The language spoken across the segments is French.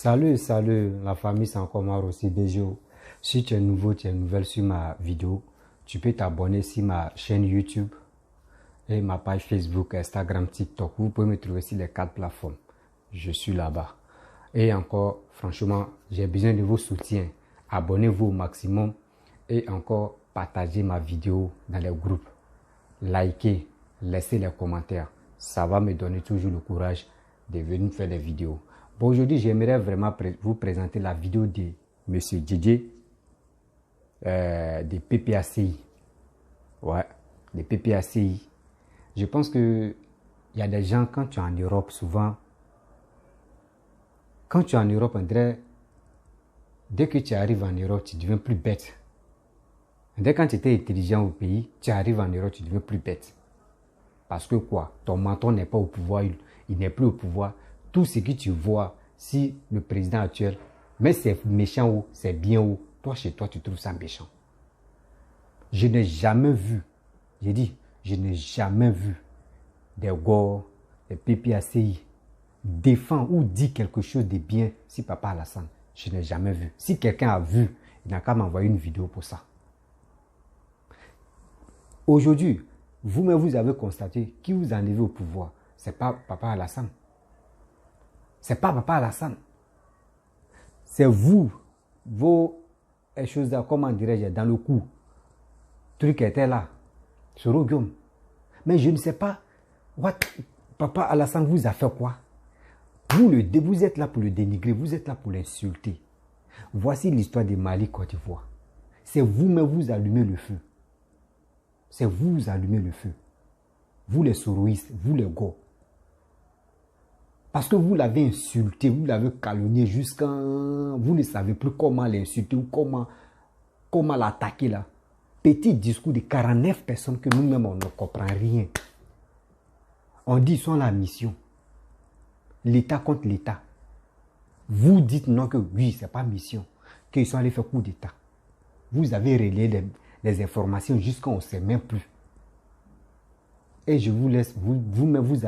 Salut la famille Sankomar aussi Bejo. Si tu es nouveau, tu es nouvelle sur ma vidéo, tu peux t'abonner sur ma chaîne YouTube et ma page Facebook, Instagram, TikTok. Vous pouvez me trouver sur les 4 plateformes. Je suis là-bas. Et encore, franchement, j'ai besoin de vos soutiens. Abonnez-vous au maximum et encore partagez ma vidéo dans les groupes. Likez, laissez les commentaires. Ça va me donner toujours le courage de venir faire des vidéos. Bon, aujourd'hui, j'aimerais vraiment vous présenter la vidéo de M. Didier de PPACI. Ouais, de PPACI. Je pense que il y a des gens, quand tu es en Europe, souvent, quand tu es en Europe, on dirait, dès que tu arrives en Europe, tu deviens plus bête. Dès quand tu étais intelligent au pays, tu arrives en Europe, tu deviens plus bête. Parce que quoi? Ton menton n'est pas au pouvoir, il n'est plus au pouvoir. Tout ce que tu vois, si le président actuel, mais c'est méchant ou c'est bien ou, toi chez toi, tu trouves ça méchant. Je n'ai jamais vu, j'ai dit, je n'ai jamais vu des gars, des PPACI défendre ou dire quelque chose de bien si Papa Alassane. Je n'ai jamais vu. Si quelqu'un a vu, il n'a qu'à m'envoyer une vidéo pour ça. Aujourd'hui, vous-même, vous avez constaté qui vous enlevez au pouvoir. Ce n'est pas Papa Alassane. Ce n'est pas Papa Alassane. C'est vous, vos choses, comment dirais-je, dans le coup. Truc était là, sur Ogium. Mais je ne sais pas, Papa Alassane vous a fait quoi? Vous êtes là pour le dénigrer, vous êtes là pour l'insulter. Voici l'histoire de Mali, Côte d'Ivoire. C'est vous-même, vous allumez le feu. C'est vous allumez le feu. Vous les soroïstes, vous les gars. Parce que vous l'avez insulté, vous l'avez calomnié jusqu'à... Vous ne savez plus comment l'insulter ou comment l'attaquer là. Petit discours de 49 personnes que nous-mêmes on ne comprend rien. On dit ils sont la mission. L'État contre l'État. Vous dites non que oui, ce n'est pas mission. Qu'ils sont allés faire coup d'État. Vous avez relayé les informations jusqu'à on ne sait même plus. Et je vous laisse, vous-même, vous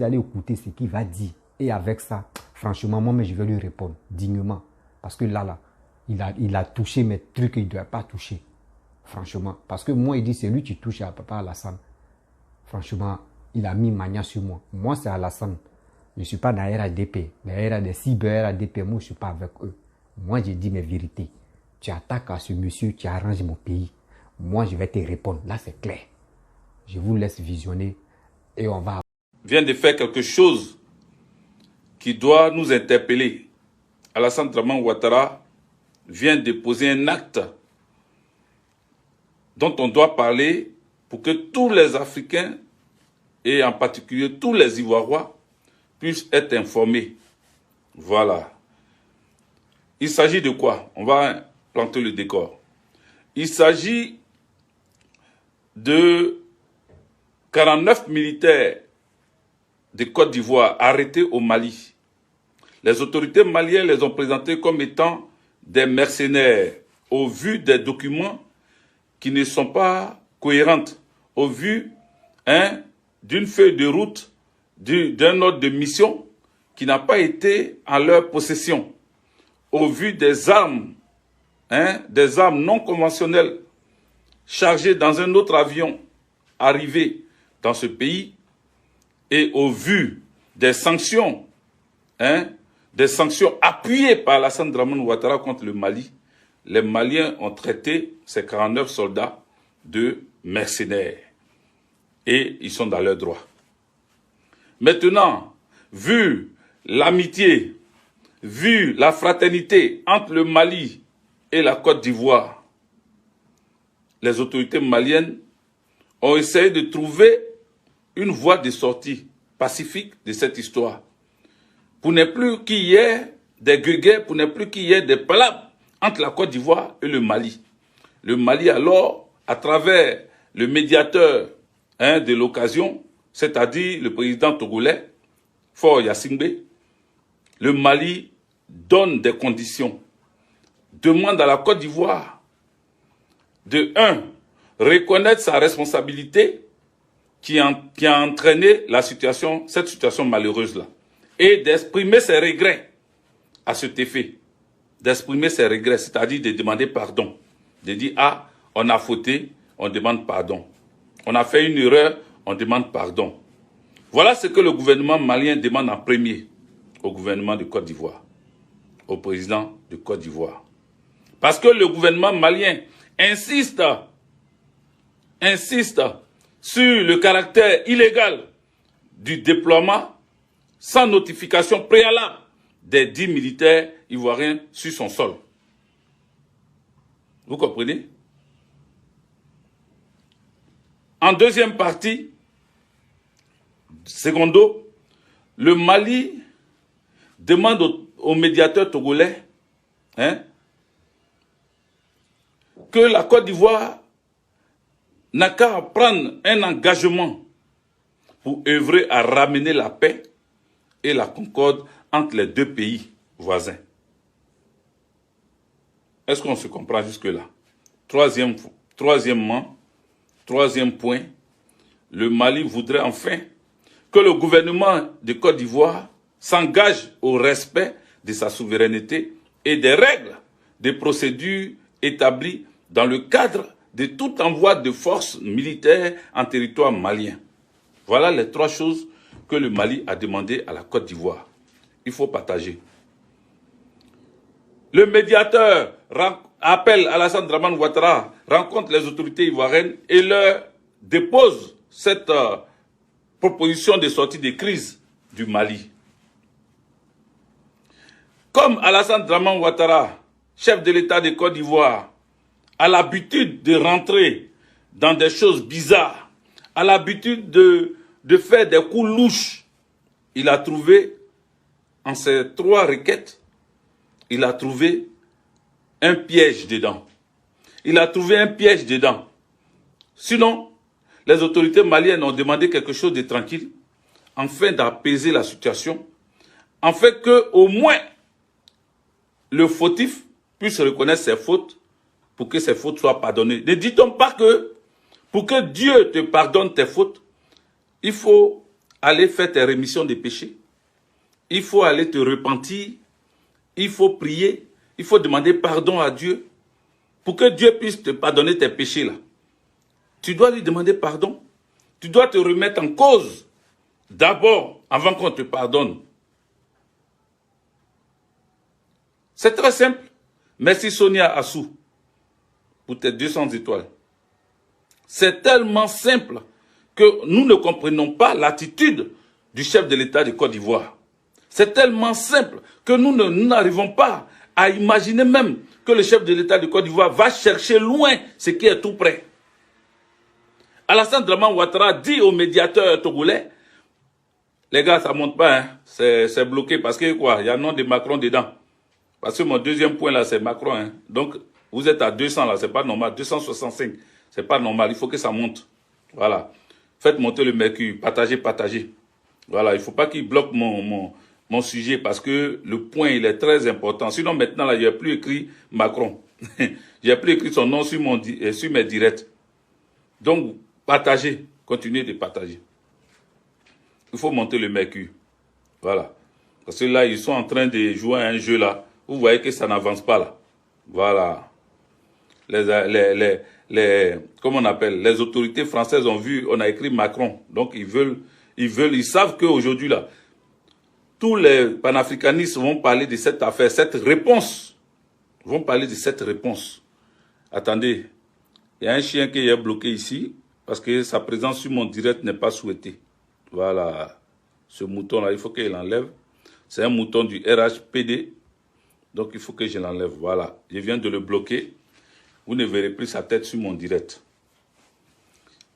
allez écouter ce qu'il va dire. Et avec ça, franchement, moi, je vais lui répondre dignement. Parce que là, il a touché mes trucs qu'il ne doit pas toucher. Franchement. Parce que moi, il dit, c'est lui qui touche à Papa Alassane. Franchement, il a mis mania sur moi. Moi, c'est Alassane. Je ne suis pas dans RADP. Les des cyber RADP, moi, je ne suis pas avec eux. Moi, j'ai dit mes vérités. Tu attaques à ce monsieur, tu arranges mon pays. Moi, je vais te répondre. Là, c'est clair. Je vous laisse visionner et on va... Vient de faire quelque chose qui doit nous interpeller. Alassane Dramane Ouattara vient de poser un acte dont on doit parler pour que tous les Africains, et en particulier tous les Ivoiriens, puissent être informés. Voilà. Il s'agit de quoi? On va planter le décor. Il s'agit de 49 militaires de Côte d'Ivoire arrêtés au Mali. Les autorités maliennes les ont présentés comme étant des mercenaires au vu des documents qui ne sont pas cohérents, au vu d'une feuille de route, d'un ordre de mission qui n'a pas été en leur possession, au vu des armes non conventionnelles chargées dans un autre avion arrivé dans ce pays, et au vu des sanctions appuyées par Alassane Dramane Ouattara contre le Mali, les Maliens ont traité ces 49 soldats de mercenaires. Et ils sont dans leurs droits. Maintenant, vu l'amitié, vu la fraternité entre le Mali et la Côte d'Ivoire, les autorités maliennes ont essayé de trouver une voie de sortie pacifique de cette histoire. Pour ne plus qu'il y ait des guéguerres, pour ne plus qu'il y ait des palabres entre la Côte d'Ivoire et le Mali. Le Mali alors, à travers le médiateur de l'occasion, c'est-à-dire le président togolais, Faure Gnassingbé, le Mali donne des conditions, demande à la Côte d'Ivoire de reconnaître sa responsabilité qui a entraîné cette situation malheureuse-là, et d'exprimer ses regrets à cet effet, d'exprimer ses regrets, c'est-à-dire de demander pardon, de dire « Ah, on a fauté, on demande pardon. On a fait une erreur, on demande pardon. » Voilà ce que le gouvernement malien demande en premier au gouvernement de Côte d'Ivoire, au président de Côte d'Ivoire. Parce que le gouvernement malien insiste sur le caractère illégal du déploiement sans notification préalable des 10 militaires ivoiriens sur son sol. Vous comprenez? En deuxième partie, secondo, le Mali demande aux médiateurs togolais que la Côte d'Ivoire n'a qu'à prendre un engagement pour œuvrer à ramener la paix et la concorde entre les deux pays voisins. Est-ce qu'on se comprend jusque-là? Troisièmement, troisième point, le Mali voudrait enfin que le gouvernement de Côte d'Ivoire s'engage au respect de sa souveraineté et des règles, des procédures établies dans le cadre de tout envoi de forces militaires en territoire malien. Voilà les trois choses que le Mali a demandé à la Côte d'Ivoire. Il faut partager. Le médiateur appelle Alassane Dramane Ouattara, rencontre les autorités ivoiriennes et leur dépose cette proposition de sortie de crise du Mali. Comme Alassane Dramane Ouattara, chef de l'État de Côte d'Ivoire, a l'habitude de rentrer dans des choses bizarres, a l'habitude de faire des coups louches, il a trouvé, en ces trois requêtes, il a trouvé un piège dedans. Il a trouvé un piège dedans. Sinon, les autorités maliennes ont demandé quelque chose de tranquille, afin d'apaiser la situation, afin que, au moins, le fautif puisse reconnaître ses fautes, pour que ses fautes soient pardonnées. Ne dit-on pas que, pour que Dieu te pardonne tes fautes, il faut aller faire tes rémissions de péchés, il faut aller te repentir, il faut prier, il faut demander pardon à Dieu, pour que Dieu puisse te pardonner tes péchés là. Tu dois lui demander pardon, tu dois te remettre en cause, d'abord, avant qu'on te pardonne. C'est très simple. Merci Sonia Assou pour tes 200 étoiles. C'est tellement simple que nous ne comprenons pas l'attitude du chef de l'État de Côte d'Ivoire. C'est tellement simple que nous n'arrivons pas à imaginer même que le chef de l'État de Côte d'Ivoire va chercher loin ce qui est tout près. Alassane Dramane Ouattara dit aux médiateurs togolais, les gars, ça ne monte pas, hein. C'est bloqué parce que quoi, il y a le nom de Macron dedans. Parce que mon deuxième point là, c'est Macron. Hein. Donc, vous êtes à 200 là, c'est pas normal. 265, c'est pas normal. Il faut que ça monte. Voilà. Faites monter le mercure. Partagez, partagez. Voilà. Il ne faut pas qu'il bloque mon sujet parce que le point, il est très important. Sinon, maintenant, là, il n'y a plus écrit Macron. Il n'y a plus écrit son nom sur mes directs. Donc, partagez. Continuez de partager. Il faut monter le mercure. Voilà. Parce que là, ils sont en train de jouer à un jeu là. Vous voyez que ça n'avance pas là. Voilà. Comment on appelle? Les autorités françaises ont vu, on a écrit Macron. Donc ils savent qu'aujourd'hui là, tous les panafricanistes vont parler de cette affaire, cette réponse. Ils vont parler de cette réponse. Attendez, il y a un chien qui est bloqué ici parce que sa présence sur mon direct n'est pas souhaitée. Voilà. Ce mouton là, il faut qu'il l'enlève. C'est un mouton du RHPD. Donc, il faut que je l'enlève. Voilà. Je viens de le bloquer. Vous ne verrez plus sa tête sur mon direct.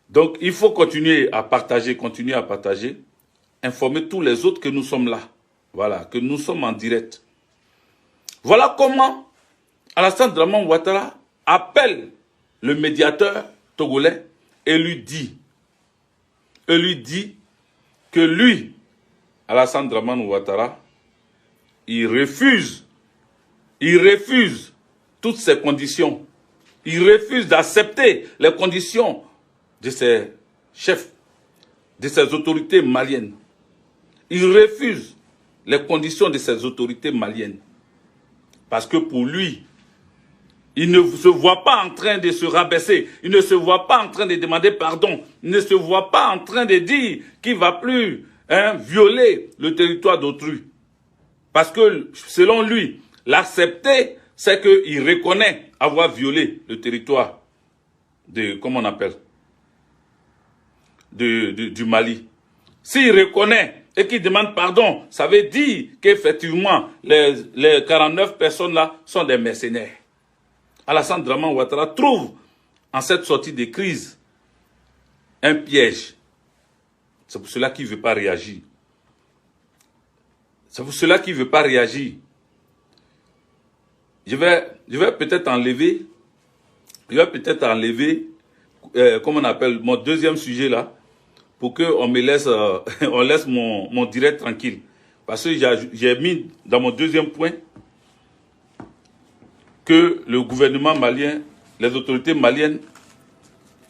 Donc, il faut continuer à partager, informer tous les autres que nous sommes là. Voilà, que nous sommes en direct. Voilà comment Alassane Dramane Ouattara appelle le médiateur togolais et lui dit que lui, Alassane Dramane Ouattara, il refuse toutes ces conditions. Il refuse d'accepter les conditions de ses chefs, de ses autorités maliennes. Il refuse les conditions de ces autorités maliennes. Parce que pour lui, il ne se voit pas en train de se rabaisser. Il ne se voit pas en train de demander pardon. Il ne se voit pas en train de dire qu'il ne va plus violer le territoire d'autrui. Parce que, selon lui, l'accepter, c'est qu'il reconnaît avoir violé le territoire de, comment on appelle, du Mali. S'il reconnaît et qu'il demande pardon, ça veut dire qu'effectivement, les 49 personnes-là sont des mercenaires. Alassane Draman Ouattara trouve en cette sortie de crise un piège. C'est pour cela qu'il ne veut pas réagir. C'est pour cela qu'il ne veut pas réagir. Je vais peut-être enlever, comment on appelle, mon deuxième sujet là, pour qu'on me laisse, on laisse mon direct tranquille. Parce que j'ai mis dans mon deuxième point que le gouvernement malien, les autorités maliennes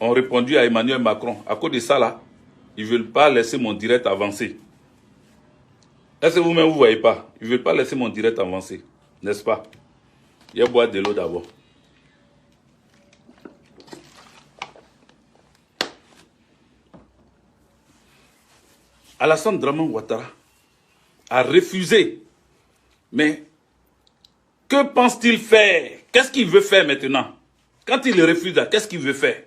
ont répondu à Emmanuel Macron. À cause de ça là, ils ne veulent pas laisser mon direct avancer. Est-ce que vous-même vous ne voyez pas? Ils ne veulent pas laisser mon direct avancer, n'est-ce pas? Il y a boire de l'eau d'abord. Alassane Draman Ouattara a refusé. Mais que pense-t-il faire? Qu'est-ce qu'il veut faire maintenant? Quand il refuse, qu'est-ce qu'il veut faire?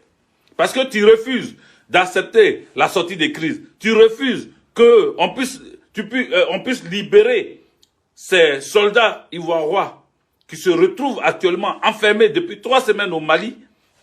Parce que tu refuses d'accepter la sortie des crises. Tu refuses qu'on puisse libérer ces soldats ivoiriens qui se retrouvent actuellement enfermés depuis 3 semaines au Mali.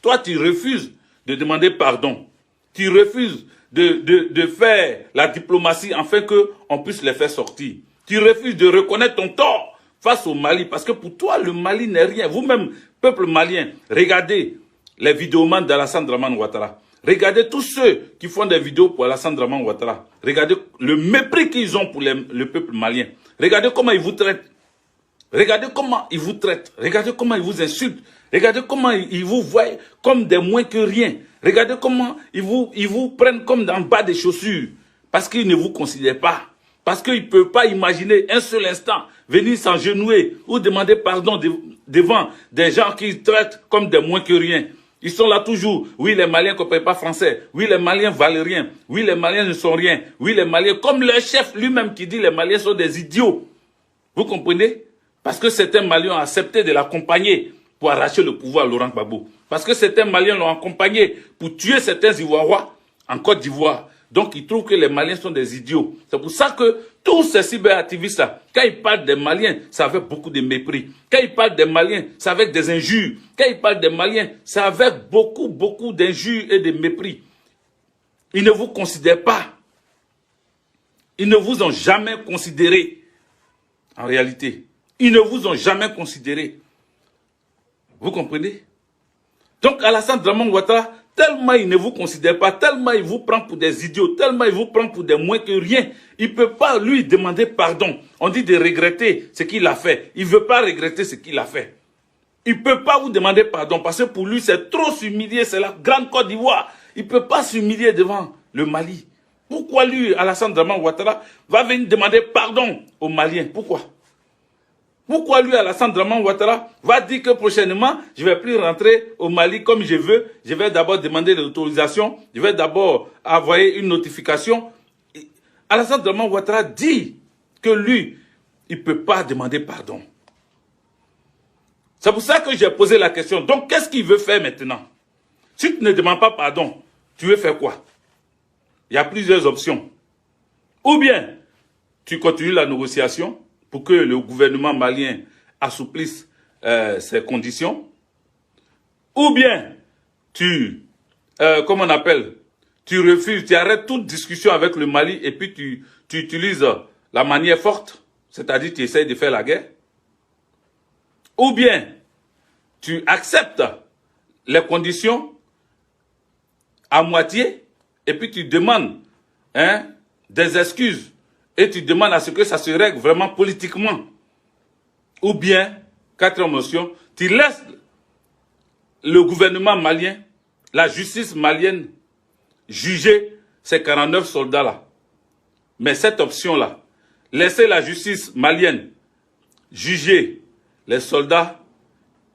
Toi, tu refuses de demander pardon. Tu refuses de faire la diplomatie afin qu'on puisse les faire sortir. Tu refuses de reconnaître ton tort face au Mali. Parce que pour toi, le Mali n'est rien. Vous-même, peuple malien, regardez les vidéomans d'Alassane Draman Ouattara. Regardez tous ceux qui font des vidéos pour Alassane Draman Ouattara. Regardez le mépris qu'ils ont pour le peuple malien. Regardez comment ils vous traitent. Regardez comment ils vous traitent. Regardez comment ils vous insultent. Regardez comment ils vous voient comme des moins que rien. Regardez comment ils vous prennent comme dans le bas des chaussures. Parce qu'ils ne vous considèrent pas. Parce qu'ils ne peuvent pas imaginer un seul instant venir s'agenouiller ou demander pardon devant des gens qu'ils traitent comme des moins que rien. Ils sont là toujours. Oui, les Maliens ne comprennent pas français. Oui, les Maliens valent rien. Oui, les Maliens ne sont rien. Oui, les Maliens, comme leur chef lui-même qui dit les Maliens sont des idiots. Vous comprenez? Parce que certains Maliens ont accepté de l'accompagner pour arracher le pouvoir à Laurent Gbagbo. Parce que certains Maliens l'ont accompagné pour tuer certains Ivoiriens en Côte d'Ivoire. Donc, ils trouvent que les Maliens sont des idiots. C'est pour ça que tous ces cyberactivistes-là, quand ils parlent des Maliens, c'est avec beaucoup de mépris. Quand ils parlent des Maliens, c'est avec des injures. Quand ils parlent des Maliens, c'est avec beaucoup d'injures et de mépris. Ils ne vous considèrent pas. Ils ne vous ont jamais considéré. En réalité, ils ne vous ont jamais considéré. Vous comprenez? Donc, Alassane Draman Ouattara, tellement il ne vous considère pas, tellement il vous prend pour des idiots, tellement il vous prend pour des moins que rien, il ne peut pas lui demander pardon. On dit de regretter ce qu'il a fait. Il ne veut pas regretter ce qu'il a fait. Il ne peut pas vous demander pardon parce que pour lui, c'est trop s'humilier, c'est la grande Côte d'Ivoire. Il ne peut pas s'humilier devant le Mali. Pourquoi lui, Alassane Draman Ouattara, va venir demander pardon aux Maliens? Pourquoi? Pourquoi lui, Alassane Draman Ouattara, va dire que prochainement, je ne vais plus rentrer au Mali comme je veux. Je vais d'abord demander l'autorisation. Je vais d'abord envoyer une notification. Alassane Draman Ouattara dit que lui, il ne peut pas demander pardon. C'est pour ça que j'ai posé la question. Donc, qu'est-ce qu'il veut faire maintenant? Si tu ne demandes pas pardon, tu veux faire quoi? Il y a plusieurs options. Ou bien, tu continues la négociation pour que le gouvernement malien assouplisse ses conditions. Ou bien, tu refuses, tu arrêtes toute discussion avec le Mali et puis tu utilises la manière forte, c'est-à-dire tu essaies de faire la guerre. Ou bien, tu acceptes les conditions à moitié et puis tu demandes des excuses et tu demandes à ce que ça se règle vraiment politiquement. Ou bien, quatrième option, tu laisses le gouvernement malien, la justice malienne, juger ces 49 soldats-là. Mais cette option-là, laisser la justice malienne juger les soldats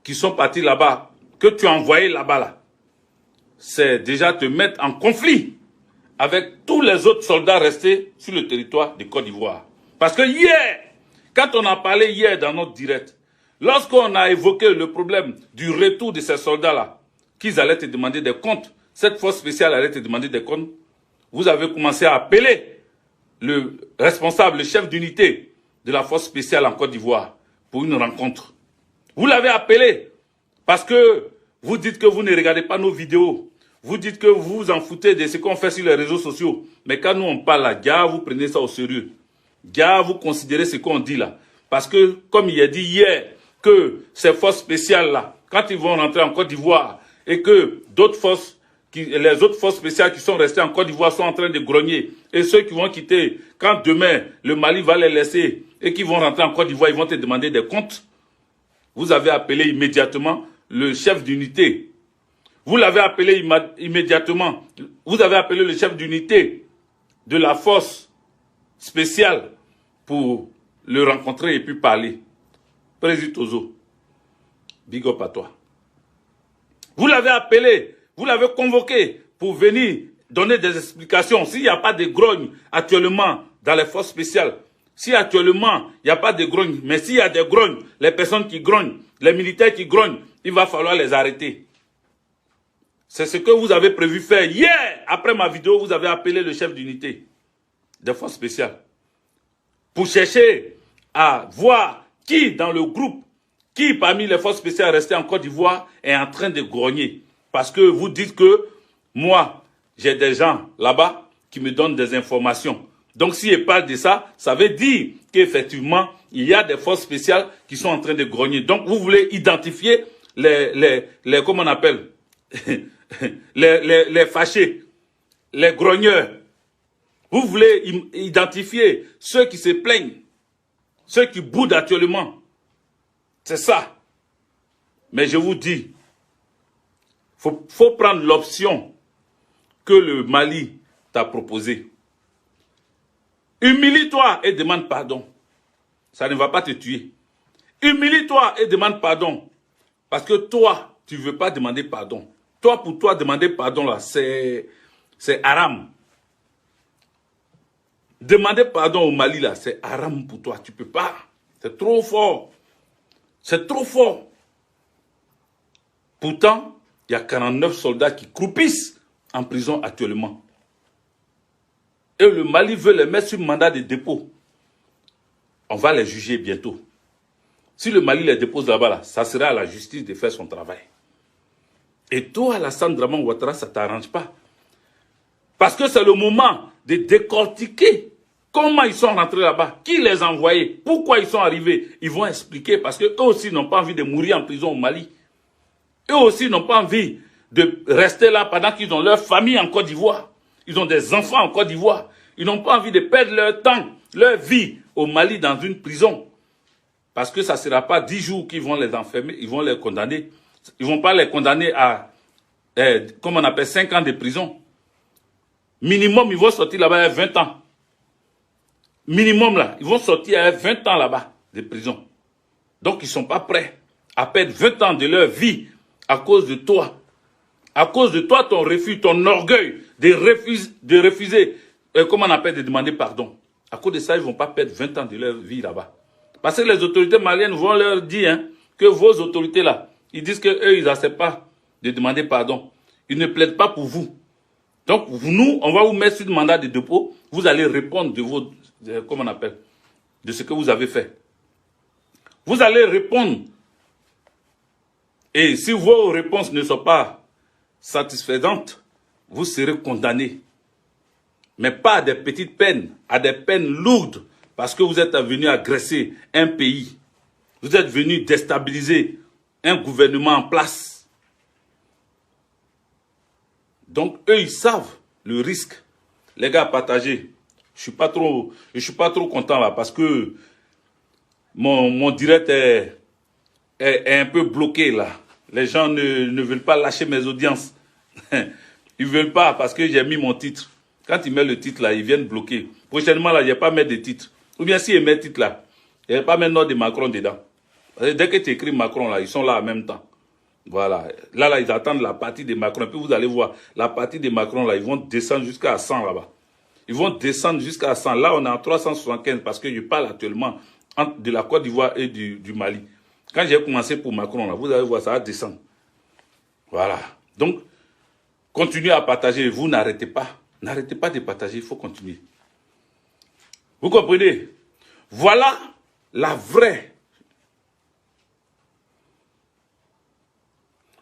qui sont partis là-bas, que tu as envoyés là-bas, là, c'est déjà te mettre en conflit avec tous les autres soldats restés sur le territoire de Côte d'Ivoire. Parce que hier, quand on a parlé hier dans notre direct, lorsqu'on a évoqué le problème du retour de ces soldats-là, qu'ils allaient te demander des comptes, cette force spéciale allait te demander des comptes, vous avez commencé à appeler le responsable, le chef d'unité de la force spéciale en Côte d'Ivoire pour une rencontre. Vous l'avez appelé parce que vous dites que vous ne regardez pas nos vidéos. Vous dites que vous vous en foutez de ce qu'on fait sur les réseaux sociaux. Mais quand nous on parle là, gars, vous prenez ça au sérieux. Gars, vous considérez ce qu'on dit là. Parce que, comme il a dit hier, que ces forces spéciales là, quand ils vont rentrer en Côte d'Ivoire et que d'autres forces, les autres forces spéciales qui sont restées en Côte d'Ivoire sont en train de grogner. Et ceux qui vont quitter, quand demain le Mali va les laisser et qui vont rentrer en Côte d'Ivoire, ils vont te demander des comptes. Vous avez appelé immédiatement le chef d'unité. Vous l'avez appelé immédiatement. Vous avez appelé le chef d'unité de la force spéciale pour le rencontrer et puis parler. Président Tozo, big up à toi. Vous l'avez appelé. Vous l'avez convoqué pour venir donner des explications. S'il n'y a pas de grogne actuellement dans les forces spéciales, si actuellement il n'y a pas de grogne, mais s'il y a des grognes, les personnes qui grognent, les militaires qui grognent, il va falloir les arrêter. C'est ce que vous avez prévu faire. Hier, après ma vidéo, vous avez appelé le chef d'unité des forces spéciales pour chercher à voir qui dans le groupe, qui parmi les forces spéciales restées en Côte d'Ivoire est en train de grogner. Parce que vous dites que moi, j'ai des gens là-bas qui me donnent des informations. Donc, si je parle de ça, ça veut dire qu'effectivement, il y a des forces spéciales qui sont en train de grogner. Donc, vous voulez identifier comment on appelle, les fâchés, les grogneurs. Vous voulez identifier ceux qui se plaignent, ceux qui boudent actuellement. C'est ça. Mais je vous dis, faut prendre l'option que le Mali t'a proposée. Humilie-toi et demande pardon. Ça ne va pas te tuer. Humilie-toi et demande pardon. Parce que toi, tu ne veux pas demander pardon. Toi, pour toi, demander pardon, là, c'est haram. Demander pardon au Mali, là, c'est haram pour toi. Tu ne peux pas. C'est trop fort. C'est trop fort. Pourtant, il y a 49 soldats qui croupissent en prison actuellement. Et le Mali veut les mettre sur mandat de dépôt. On va les juger bientôt. Si le Mali les dépose là-bas, là, ça sera à la justice de faire son travail. Et toi, Alassane Draman Ouattara, ça ne t'arrange pas. Parce que c'est le moment de décortiquer comment ils sont rentrés là-bas, qui les a envoyés, pourquoi ils sont arrivés. Ils vont expliquer parce qu'eux aussi n'ont pas envie de mourir en prison au Mali. Eux aussi n'ont pas envie de rester là pendant qu'ils ont leur famille en Côte d'Ivoire. Ils ont des enfants en Côte d'Ivoire. Ils n'ont pas envie de perdre leur temps, leur vie au Mali dans une prison. Parce que ça ne sera pas 10 jours qu'ils vont les enfermer, ils vont les condamner. Ils ne vont pas les condamner à, comment on appelle, 5 ans de prison. Minimum, ils vont sortir là-bas à 20 ans. Minimum, là, ils vont sortir à 20 ans là-bas de prison. Donc, ils ne sont pas prêts à perdre 20 ans de leur vie à cause de toi. À cause de toi, ton refus, ton orgueil de refuser, comment on appelle, de demander pardon. À cause de ça, ils ne vont pas perdre 20 ans de leur vie là-bas. Parce que les autorités maliennes vont leur dire que vos autorités là, ils disent qu'eux, ils n'acceptent pas de demander pardon. Ils ne plaident pas pour vous. Donc, nous, on va vous mettre sur le mandat de dépôt. Vous allez répondre de vos, comment on appelle, de ce que vous avez fait. Vous allez répondre. Et si vos réponses ne sont pas satisfaisantes, vous serez condamné. Mais pas à des petites peines, à des peines lourdes, parce que vous êtes venu agresser un pays. Vous êtes venu déstabiliser un gouvernement en place. Donc, eux, ils savent le risque. Les gars, partagez. Je suis pas trop content là, parce que mon direct est un peu bloqué là. Les gens ne veulent pas lâcher mes audiences. Ils ne veulent pas parce que j'ai mis mon titre. Quand ils mettent le titre là, ils viennent bloquer. Prochainement là, il n'y a pas mettre de titre. Ou bien si ils mettent le titre là, il n'y a pas mettre nom de Macron dedans. Dès que tu écris Macron, là, ils sont là en même temps. Voilà. Là, ils attendent la partie de Macron. Et puis vous allez voir, la partie de Macron, là, ils vont descendre jusqu'à 100 là-bas. Ils vont descendre jusqu'à 100. Là, on est en 375 parce que je parle actuellement de la Côte d'Ivoire et du Mali. Quand j'ai commencé pour Macron, là, vous allez voir, ça va descendre. Voilà. Donc, continuez à partager. Vous n'arrêtez pas. N'arrêtez pas de partager. Il faut continuer. Vous comprenez? Voilà la vraie.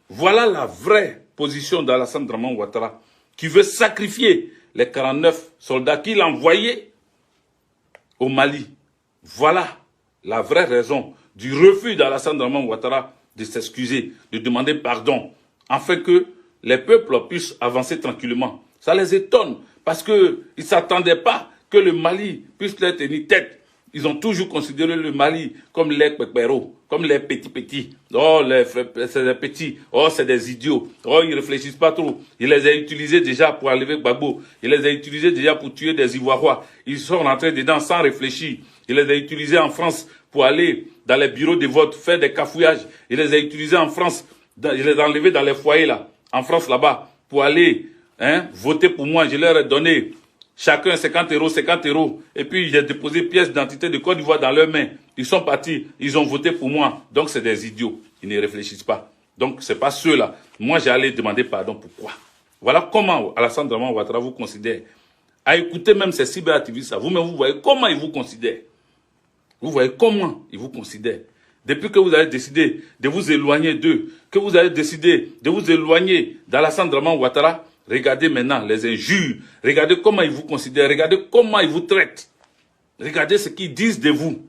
Voilà la vraie position d'Alassane Draman Ouattara qui veut sacrifier les 49 soldats qu'il a envoyés au Mali. Voilà la vraie raison du refus d'Alassane Draman Ouattara de s'excuser, de demander pardon, afin que les peuples puissent avancer tranquillement. Ça les étonne parce qu'ils ne s'attendaient pas que le Mali puisse leur tenir tête. Ils ont toujours considéré le Mali comme les pépéros, comme les petits. Oh, c'est des petits. Oh, c'est des idiots. Oh, ils ne réfléchissent pas trop. Ils les ont utilisés déjà pour enlever Gbagbo. Ils les ont utilisés déjà pour tuer des Ivoiriens. Ils sont rentrés dedans sans réfléchir. Ils les ont utilisés en France pour aller dans les bureaux de vote, faire des cafouillages. Ils les ont utilisés en France. Ils les ont enlevés dans les foyers là, en France là-bas, pour aller voter pour moi. Je leur ai donné chacun 50 €. Et puis j'ai déposé pièce d'identité de Côte d'Ivoire dans leurs mains. Ils sont partis, ils ont voté pour moi. Donc c'est des idiots. Ils ne réfléchissent pas. Donc c'est pas ceux-là. Moi j'ai allé demander pardon. Pourquoi? Voilà comment Alassane Draman Ouattara vous considère. À écouter même ces cyberactivistes, vous-même vous voyez comment ils vous considèrent. Vous voyez comment ils vous considèrent. Depuis que vous avez décidé de vous éloigner d'eux, que vous avez décidé de vous éloigner d'Alassane Draman Ouattara, regardez maintenant les injures, regardez comment ils vous considèrent, regardez comment ils vous traitent. Regardez ce qu'ils disent de vous.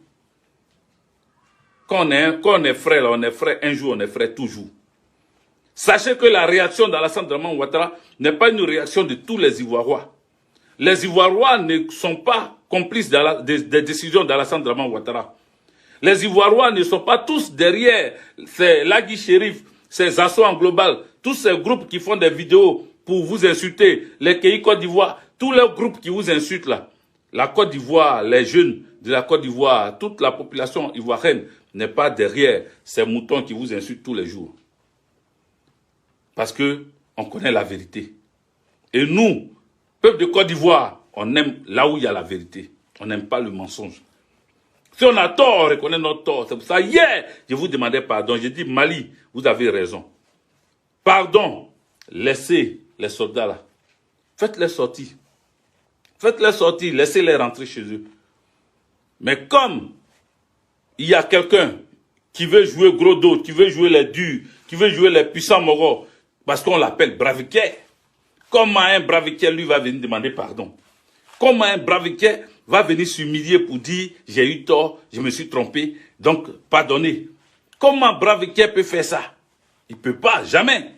Quand on est frère, on est frère un jour, on est frère toujours. Sachez que la réaction d'Alassane Draman Ouattara n'est pas une réaction de tous les Ivoiriens. Les Ivoiriens ne sont pas complices des décisions d'Alassane Draman Ouattara. Les Ivoiriens ne sont pas tous derrière ces Lagui Chérif, ces assauts en global, tous ces groupes qui font des vidéos pour vous insulter, les pays Côte d'Ivoire, tous les groupes qui vous insultent là. La Côte d'Ivoire, les jeunes de la Côte d'Ivoire, toute la population ivoirienne n'est pas derrière ces moutons qui vous insultent tous les jours. Parce que on connaît la vérité. Et nous, peuple de Côte d'Ivoire, on aime là où il y a la vérité. On n'aime pas le mensonge. Si on a tort, on reconnaît notre tort. C'est pour ça, hier, je vous demandais pardon. J'ai dit, Mali, vous avez raison. Pardon, laissez les soldats là. Faites-les sortir. Faites-les sortir, laissez-les rentrer chez eux. Mais comme il y a quelqu'un qui veut jouer gros dos, qui veut jouer les durs, qui veut jouer les puissants moraux, parce qu'on l'appelle Braviquet, comment un Braviquet, lui, va venir demander pardon? Comment un Braviquet va venir s'humilier pour dire « j'ai eu tort, je me suis trompé, donc pardonnez ». Comment Braviquet peut faire ça? Il ne peut pas, jamais.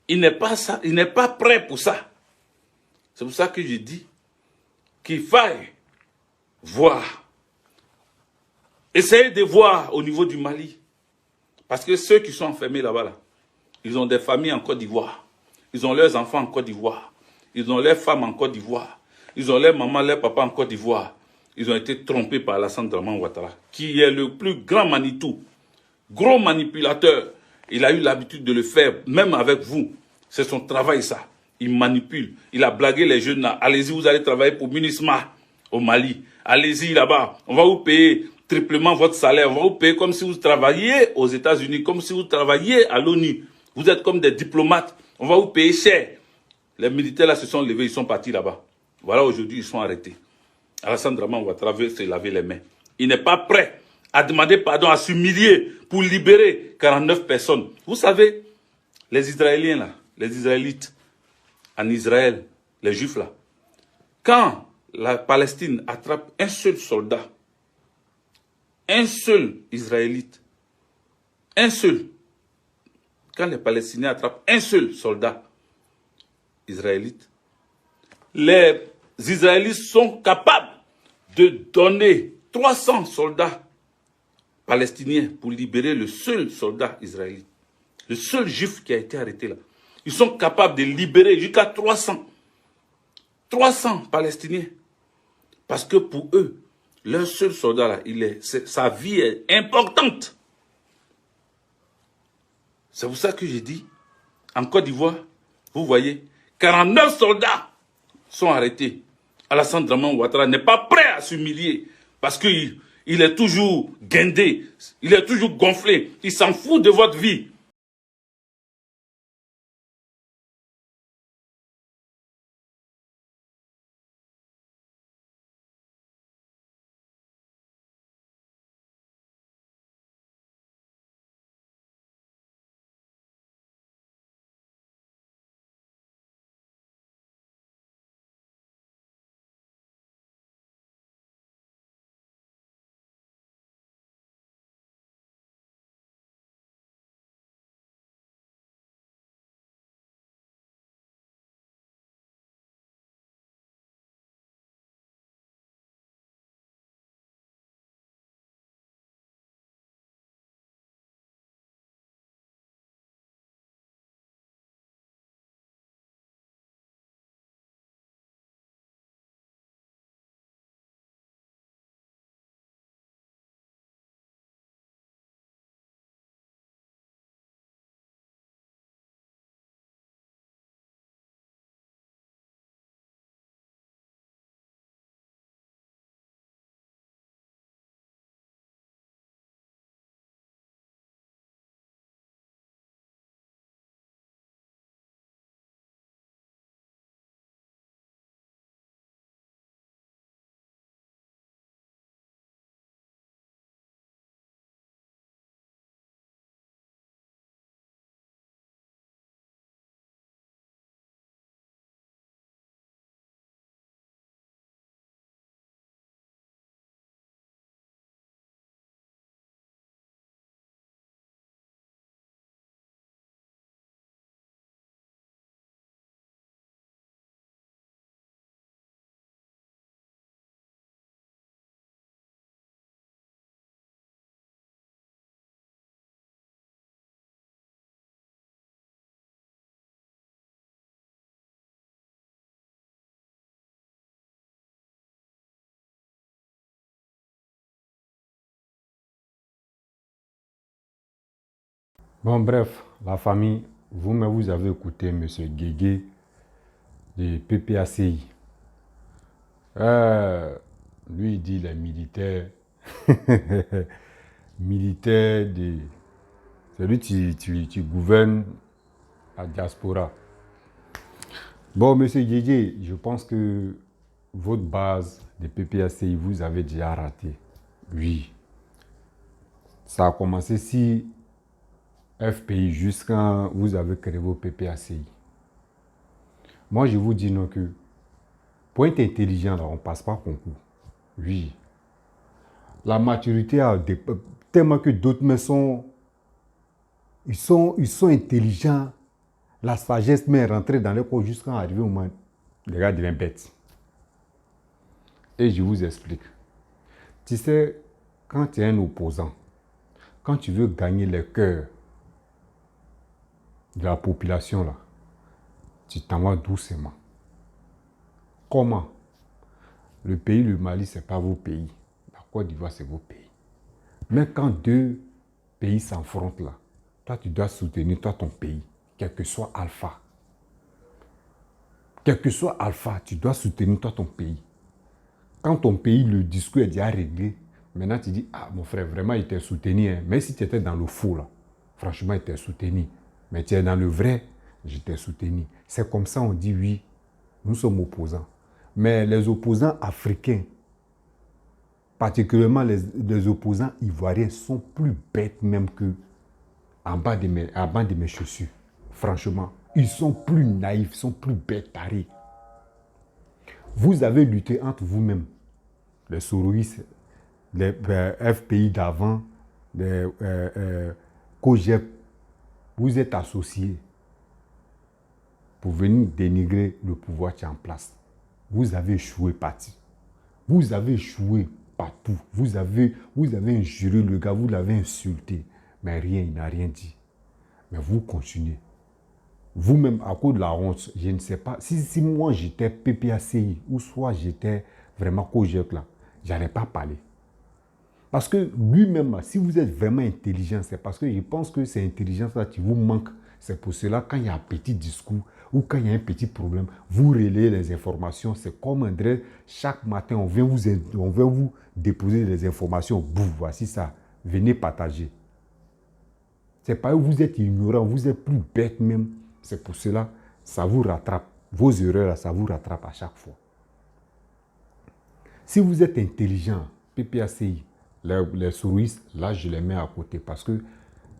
Il n'est pas ça, il n'est pas prêt pour ça. C'est pour ça que je dis qu'il faille voir. Essayez de voir au niveau du Mali. Parce que ceux qui sont enfermés là-bas, là, ils ont des familles en Côte d'Ivoire. Ils ont leurs enfants en Côte d'Ivoire. Ils ont leurs femmes en Côte d'Ivoire. Ils ont leurs mamans, leurs papas en Côte d'Ivoire. Ils ont été trompés par Alassane Draman Ouattara, qui est le plus grand Manitou, gros manipulateur. Il a eu l'habitude de le faire, même avec vous. C'est son travail, ça. Il manipule. Il a blagué les jeunes là. Allez-y, vous allez travailler pour MINUSMA au Mali. Allez-y là-bas. On va vous payer triplement votre salaire. On va vous payer comme si vous travailliez aux États-Unis, comme si vous travailliez à l'ONU. Vous êtes comme des diplomates. On va vous payer cher. Les militaires là se sont levés, ils sont partis là-bas. Voilà, aujourd'hui, ils sont arrêtés. Alassane Draman Ouattara veut se laver les mains. Il n'est pas prêt à demander pardon, à s'humilier pour libérer 49 personnes. Vous savez, les Israéliens là, les Israélites, en Israël, les Juifs là, quand la Palestine attrape un seul soldat, un seul Israélite, un seul, quand les Palestiniens attrapent un seul soldat israélite, les Israélites sont capables de donner 300 soldats palestiniens pour libérer le seul soldat israélite, le seul juif qui a été arrêté là. Ils sont capables de libérer jusqu'à 300 Palestiniens. Parce que pour eux, Leur seul soldat, là, sa vie est importante. C'est pour ça que j'ai dit, en Côte d'Ivoire, vous voyez, 49 soldats sont arrêtés. Alassane Draman Ouattara n'est pas prêt à s'humilier parce qu'il est toujours guindé, il est toujours gonflé, il s'en fout de votre vie. Bon, bref, la famille, vous-même, vous avez écouté M. Guégué de PPACI. Lui, il dit les militaires, militaires de... C'est lui qui gouverne la diaspora. Bon, M. Guégué, je pense que votre base de PPACI, vous avez déjà raté. Oui. Ça a commencé si... FPI jusqu'à vous avez créé vos PPACI. Moi, je vous dis non que pour être intelligent, là, on ne passe pas concours. Oui. La maturité a tellement que d'autres mais ils sont intelligents. La sagesse mais rentrée dans l'école jusqu'à arriver au moment les gars deviennent bêtes. Et je vous explique. Tu sais, quand tu es un opposant, quand tu veux gagner le cœur de la population, là, tu t'en vas doucement. Comment? Le pays, le Mali, ce n'est pas vos pays. La Côte d'Ivoire, c'est vos pays. Mais quand deux pays s'affrontent là, toi, tu dois soutenir toi, ton pays, quel que soit Alpha. Quel que soit Alpha, tu dois soutenir toi, ton pays. Quand ton pays, le discours est déjà réglé, maintenant tu dis, ah mon frère, vraiment, il t'a soutenu. Hein. Mais si tu étais dans le faux, là, franchement, il t'a soutenu. Mais tu es dans le vrai, je t'ai soutenu. C'est comme ça on dit oui, nous sommes opposants. Mais les opposants africains, particulièrement les opposants ivoiriens, sont plus bêtes même que en bas de mes chaussures. Franchement, ils sont plus naïfs, ils sont plus bêtes, tarés. Vous avez lutté entre vous-même, les Soroïs, les FPI d'avant, les COGEP, vous êtes associés pour venir dénigrer le pouvoir qui est en place. Vous avez échoué parti. Vous avez échoué partout. Vous avez injuré le gars, vous l'avez insulté. Mais rien, il n'a rien dit. Mais vous continuez. Vous-même, à cause de la honte, je ne sais pas. Si moi j'étais PPACI ou soit j'étais vraiment COGEC là, j'allais pas parler. Parce que lui-même, si vous êtes vraiment intelligent, c'est parce que je pense que c'est intelligence-là qui vous manque. C'est pour cela, quand il y a un petit discours ou quand il y a un petit problème, vous relayez les informations. C'est comme André, chaque matin, on vient vous déposer des informations. Bouf, voici ça. Venez partager. C'est pas que vous êtes ignorant, vous êtes plus bête même. C'est pour cela, ça vous rattrape. Vos erreurs, ça vous rattrape à chaque fois. Si vous êtes intelligent, PPACI, les souris, là, je les mets à côté parce que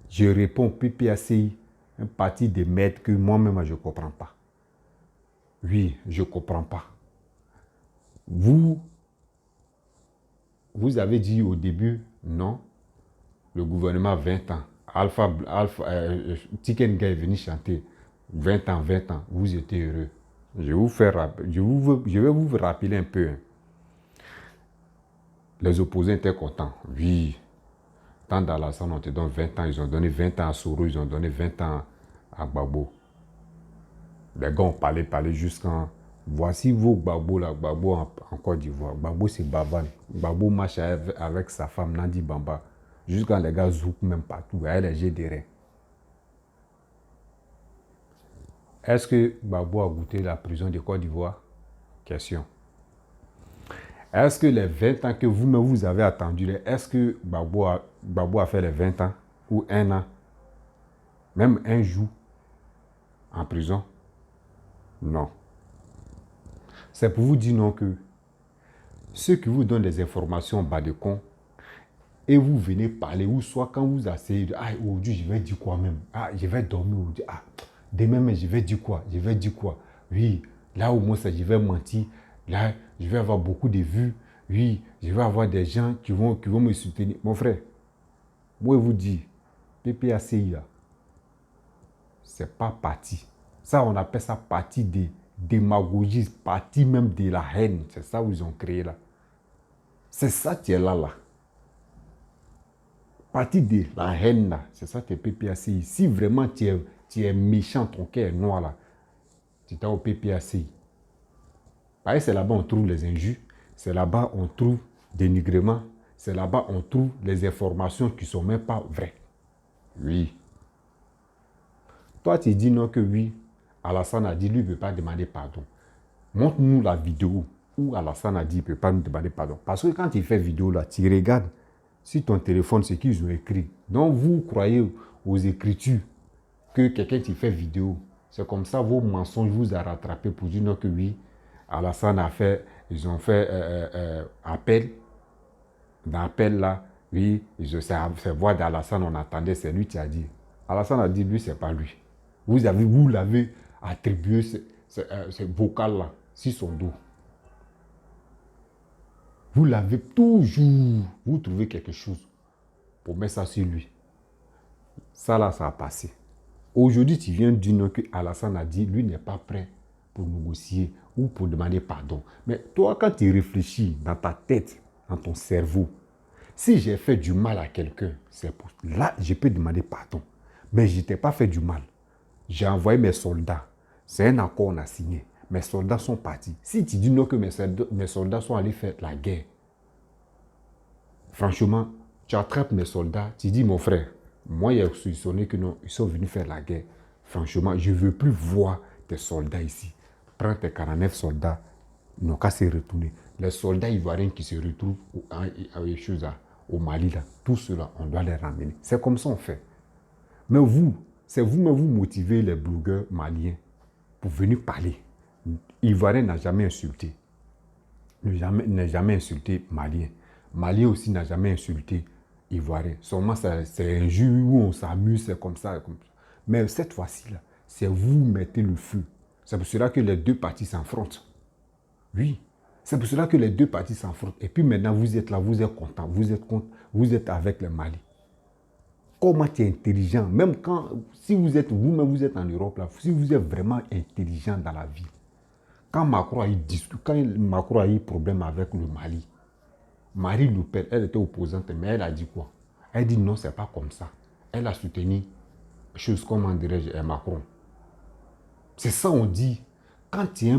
je réponds PPACI, une partie des maîtres que moi-même, je ne comprends pas. Oui, je ne comprends pas. Vous avez dit au début, non, le gouvernement a 20 ans. Tikenga est venu chanter 20 ans, 20 ans. Vous étiez heureux. Je vais vous rappeler un peu. Les opposants étaient contents. Oui. Tant d'Alassane, on te donne 20 ans. Ils ont donné 20 ans à Soro. Ils ont donné 20 ans à Gbagbo. Les gars ont parlé jusqu'en... Voici vos Gbagbo là. Gbagbo en Côte d'Ivoire. Gbagbo, c'est Bavan. Gbagbo marche avec sa femme Nandi Bamba. Jusqu'à les gars zouk même partout. Elle est GDR. Est-ce que Gbagbo a goûté la prison de Côte d'Ivoire? Question. Est-ce que les 20 ans que vous-même vous avez attendu, est-ce que Gbagbo a fait les 20 ans ou un an, même un jour en prison? Non. C'est pour vous dire non que ceux qui vous donnent des informations bas de con et vous venez parler, ou soit quand vous asseyez, aujourd'hui je vais dire quoi même? Je vais dormir aujourd'hui. Demain je vais dire quoi? Je vais dire quoi? Oui, là au moins ça, je vais mentir. Là, je vais avoir beaucoup de vues. Oui, je vais avoir des gens qui vont me soutenir. Mon frère, moi je vous dis, PPACI, c'est pas parti. Ça, on appelle ça parti de démagogie, parti même de la haine. C'est ça qu'ils ont créé là. C'est ça qui est là. Parti de la haine là. C'est ça qui est PPACI. Si vraiment tu es méchant, ton cœur est noir là, tu es au PPACI. C'est là-bas on trouve les injures, c'est là-bas on trouve dénigrement, c'est là-bas on trouve les informations qui ne sont même pas vraies. Oui. Toi, tu dis non que oui, Alassane a dit, lui ne peut pas demander pardon. Montre-nous la vidéo où Alassane a dit, il ne peut pas nous demander pardon. Parce que quand il fait vidéo là, tu regardes sur ton téléphone ce qu'ils ont écrit. Donc vous croyez aux écritures que quelqu'un qui fait vidéo, c'est comme ça vos mensonges vous a rattrapé pour dire non que oui, Alassane a fait, ils ont fait appel. Dans l'appel là, oui, c'est voix d'Alassane, on attendait, c'est lui qui a dit. Alassane a dit, lui, c'est pas lui. Vous l'avez attribué ce vocal là sur son dos. Vous l'avez toujours, vous trouvez quelque chose pour mettre ça sur lui. Ça là, ça a passé. Aujourd'hui, tu viens dire que Alassane a dit, lui n'est pas prêt pour négocier ou pour demander pardon. Mais toi, quand tu réfléchis dans ta tête, dans ton cerveau, si j'ai fait du mal à quelqu'un, c'est pour là, je peux demander pardon. Mais je n'ai pas fait du mal. J'ai envoyé mes soldats. C'est un accord qu'on a signé. Mes soldats sont partis. Si tu dis non que mes soldats sont allés faire la guerre, franchement, tu attrapes mes soldats, tu dis mon frère, moi, il a soupçonné que non, ils sont venus faire la guerre. Franchement, je ne veux plus voir tes soldats ici. Prends tes 49 soldats, ils n'ont qu'à se retourner. Les soldats ivoiriens qui se retrouvent au Mali, là, tout cela, on doit les ramener. C'est comme ça qu'on fait. Mais vous, c'est vous-même vous motivez les blogueurs maliens pour venir parler. Ivoirien n'a jamais insulté. N'a jamais insulté Malien. Malien aussi n'a jamais insulté Ivoirien. Seulement, c'est un jeu où on s'amuse, c'est comme ça. Mais cette fois-ci-là, c'est vous mettez le feu. C'est pour cela que les deux parties s'affrontent. Oui, c'est pour cela que les deux parties s'affrontent. Et puis maintenant, vous êtes là, vous êtes content, vous êtes avec le Mali. Comment tu es intelligent, même quand, si vous êtes vous-même, vous êtes en Europe, là, si vous êtes vraiment intelligent dans la vie, quand Macron a eu problème avec le Mali, Marine Le Pen, elle était opposante, mais elle a dit quoi? Elle dit non, c'est pas comme ça. Elle a soutenu, comment dirais-je, Macron. C'est ça on dit. Quand tu es un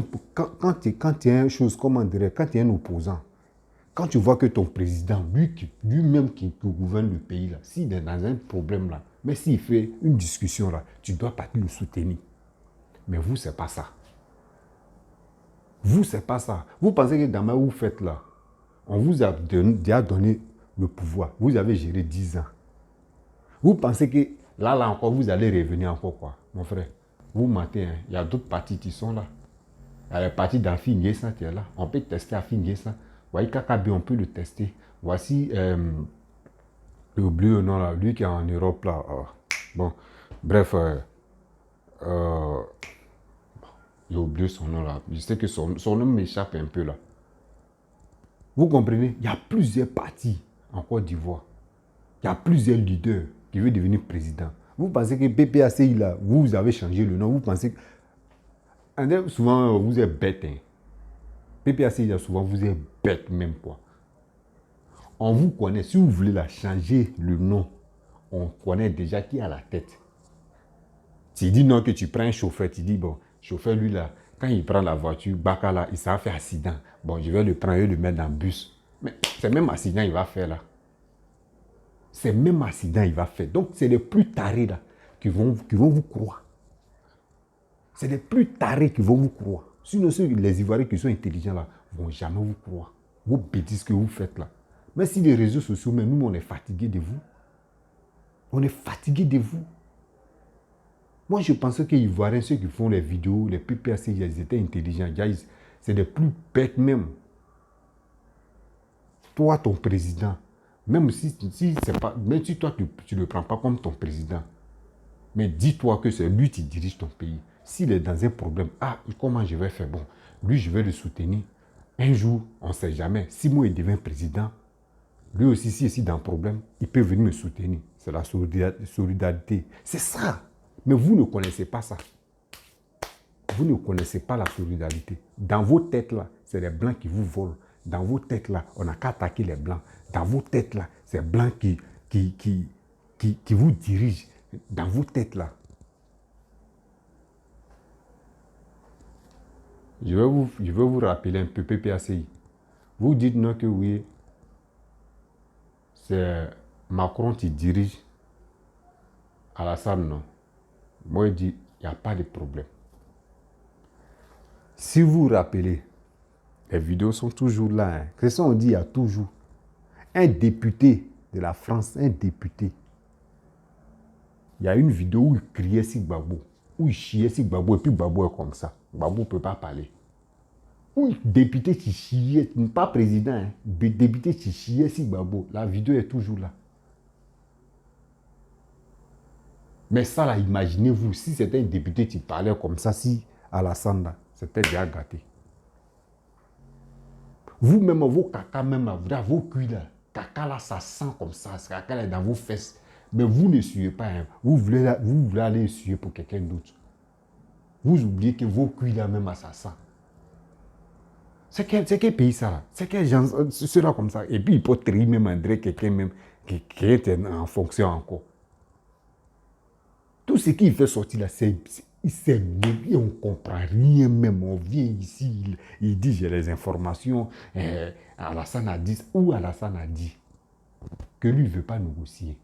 opposant, Quand tu vois que ton président, lui-même qui gouverne le pays, là, s'il est dans un problème, là, mais s'il fait une discussion, là, tu dois partir le soutenir. Mais vous, c'est pas ça. Vous, c'est pas ça. Vous pensez que dans ma vous faites là, on vous a déjà donné le pouvoir. Vous avez géré 10 ans. Vous pensez que là encore, vous allez revenir encore quoi, mon frère? Vous mentez, hein? Il y a d'autres partis qui sont là. Il y a les partis d'Afi Nguessan qui est là. On peut tester Afi Nguessan. Voyez Kakabi, on peut le tester. Voici le bleu, non, là, lui qui est en Europe là. Bon, bref, j'ai oublié son nom là. Je sais que son nom m'échappe un peu là. Vous comprenez? Il y a plusieurs partis en Côte d'Ivoire. Il y a plusieurs leaders qui veulent devenir président. Vous pensez que PPACI là, vous avez changé le nom. Vous pensez que souvent vous êtes bête. Hein? PPACI là, souvent vous êtes bête même quoi. On vous connaît. Si vous voulez la changer le nom, on connaît déjà qui a la tête. Tu dis non que tu prends un chauffeur, tu dis bon, chauffeur lui là, quand il prend la voiture, Baka là, il s'est fait accident. Bon, je vais le prendre et le mettre dans le bus. Mais c'est même accident il va faire là. C'est même accident il va faire. Donc c'est les plus tarés là qui vont vous croire. C'est les plus tarés qui vont vous croire. Sinon les Ivoiriens qui sont intelligents là, vont jamais vous croire. Vos bêtises que vous faites là. Mais si les réseaux sociaux, mais nous on est fatigués de vous. On est fatigués de vous. Moi, je pensais que les Ivoiriens, ceux qui font les vidéos, les PPAC, ils étaient intelligents. C'est les plus bêtes même. Toi, ton président, même si c'est pas, même si toi, tu ne le prends pas comme ton président, mais dis-toi que c'est lui qui dirige ton pays. S'il est dans un problème, comment je vais faire? Bon, lui, je vais le soutenir. Un jour, on ne sait jamais. Si moi, il devient président, lui aussi, si il est dans un problème, il peut venir me soutenir. C'est la solidarité. C'est ça. Mais vous ne connaissez pas ça. Vous ne connaissez pas la solidarité. Dans vos têtes là, c'est les blancs qui vous volent. Dans vos têtes là, on n'a qu'à attaquer les blancs. Dans vos têtes là, c'est les blancs qui vous dirigent. Dans vos têtes là. Je vais vous rappeler un peu PPACI. Vous dites non que oui, c'est Macron qui dirige. Alassane, non. Moi, je dis, il n'y a pas de problème. Si vous vous rappelez, les vidéos sont toujours là. Hein. C'est ça qu'on dit, il y a toujours. Un député de la France, un député, il y a une vidéo où il criait sur Gbagbo, où il chiait sur Gbagbo, et puis Gbagbo est comme ça. Gbagbo ne peut pas parler. Où député qui chiait, pas président, hein, député qui chiait sur Gbagbo, la vidéo est toujours là. Mais ça, là, imaginez-vous, si c'était un député qui parlait comme ça, si Alassane, là, c'était déjà gâté. Vous-même, vos caca, même, vos cuits, là, caca, là, ça sent comme ça, ce caca, là, dans vos fesses. Mais vous ne suivez pas, hein. Vous voulez aller suer pour quelqu'un d'autre. Vous oubliez que vos cuits, là, même, ça sent. C'est quel pays, ça, là? C'est quel genre, cela comme ça. Et puis, il peut trier même, André, quelqu'un même, qui est en fonction encore. Tout ce qu'il fait sortir là, il s'est mêlé, on ne comprend rien même. On vient ici, il dit j'ai les informations. Alassane a dit, ou Alassane a dit que lui ne veut pas négocier.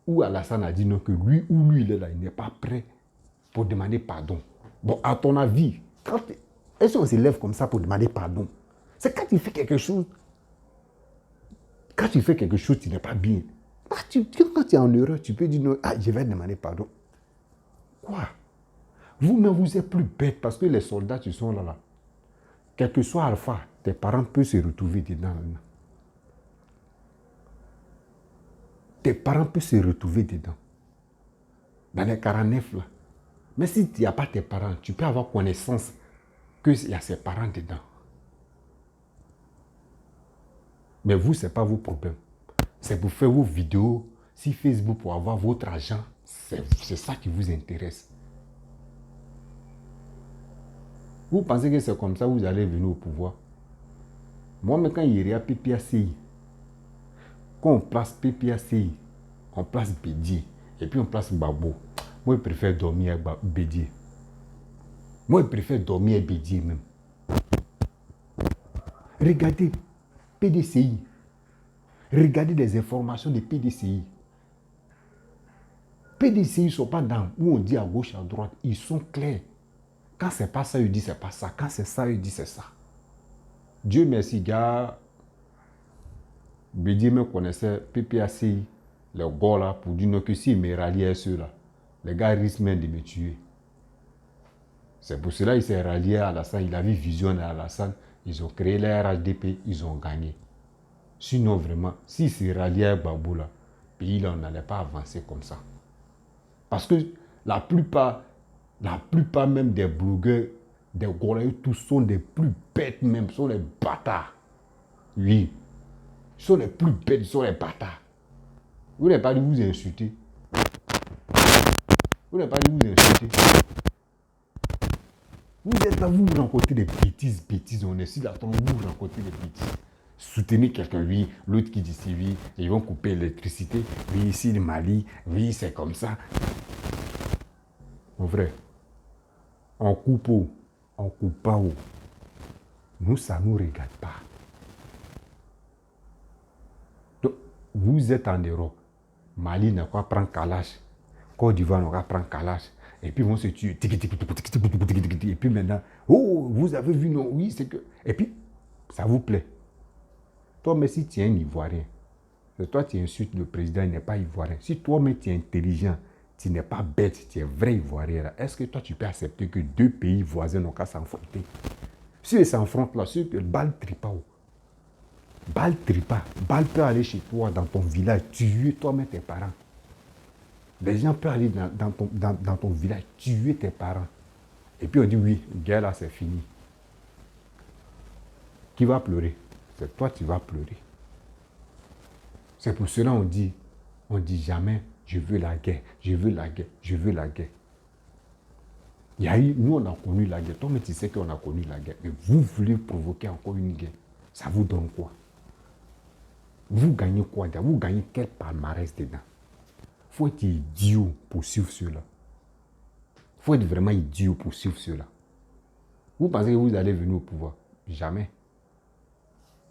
Ou Alassane a dit non, que lui il est là, il n'est pas prêt pour demander pardon. Bon, à ton avis, est-ce qu'on se lève comme ça pour demander pardon? C'est quand il fait quelque chose. Quand tu fais quelque chose, tu n'es pas bien. Quand tu es en erreur, tu peux dire non, je vais demander pardon. Quoi? Vous-même, vous êtes plus bête parce que les soldats qui sont là, quel que soit Alpha, tes parents peuvent se retrouver dedans. Tes parents peuvent se retrouver dedans. Dans les 49 là. Mais si tu n'as pas tes parents, tu peux avoir connaissance qu'il y a ses parents dedans. Mais vous, ce n'est pas vos problèmes. C'est pour faire vos vidéos, si Facebook pour avoir votre argent, c'est ça qui vous intéresse. Vous pensez que c'est comme ça que vous allez venir au pouvoir? Moi, mais quand il y a PPACI, quand on place PPACI, on place Bédié, et puis on place Babo, moi je préfère dormir avec Bédié. Moi je préfère dormir avec Bédié même. Regardez, PDCI. Regardez les informations des PDCI. PDCI ne sont pas dans où on dit à gauche, à droite. Ils sont clairs. Quand c'est pas ça, ils disent c'est pas ça. Quand c'est ça, ils disent c'est ça. Dieu merci, gars. Bédier me connaissait, PPACI, les gars là, pour dire que s'ils me ralliaient ceux-là, les gars risquent même de me tuer. C'est pour cela qu'il s'est rallié à Alassane, il a vu vision à Alassane, ils ont créé la RHDP, ils ont gagné. Sinon vraiment, s'il s'est rallié à Babou là, le pays là, on n'allait pas avancer comme ça. Parce que la plupart même des blogueurs, des Goraïs, tous sont des plus bêtes même, sont les bâtards. Oui. Ils sont les plus bêtes, ils sont les bâtards. Vous n'avez pas dit vous insulter. Vous n'avez pas dit vous insulter. Vous êtes là, vous rencontrez des bêtises, on est ici là, vous rencontrez des bêtises. Soutenez quelqu'un, oui, l'autre qui dit si, oui, ils vont couper l'électricité, oui, ici le Mali, oui, c'est comme ça. Mon frère, on coupe où, on coupe pas où. Nous, ça ne nous regarde pas. Donc, vous êtes en Europe, Mali n'a pas prendre Kalash, Côte d'Ivoire n'a pas prendre Kalash, et puis ils vont se tuer. Et puis maintenant, oh, vous avez vu, non, oui, c'est que. Et puis, ça vous plaît. Toi, mais si tu es un Ivoirien, c'est toi qui insultes le président, il n'est pas Ivoirien. Si toi, mais tu es intelligent, tu n'es pas bête, tu es vrai Ivoirien, est-ce que toi, tu peux accepter que deux pays voisins n'ont qu'à s'affronter? Si ils s'affrontent là, si le balle tripa, balle tripa, balle peut aller chez toi, dans ton village, tuer toi-même tes parents. Les gens peuvent aller dans ton village, tuer tes parents. Et puis on dit oui, guerre là, c'est fini. Qui va pleurer? C'est toi qui vas pleurer. C'est pour cela on dit jamais, je veux la guerre, je veux la guerre, je veux la guerre. Il y a eu, nous on a connu la guerre, toi mais tu sais qu'on a connu la guerre, mais vous voulez provoquer encore une guerre, ça vous donne quoi? Vous gagnez quoi? Vous gagnez quel palmarès dedans? Il faut être idiot pour suivre cela. Il faut être vraiment idiot pour suivre cela. Vous pensez que vous allez venir au pouvoir? Jamais.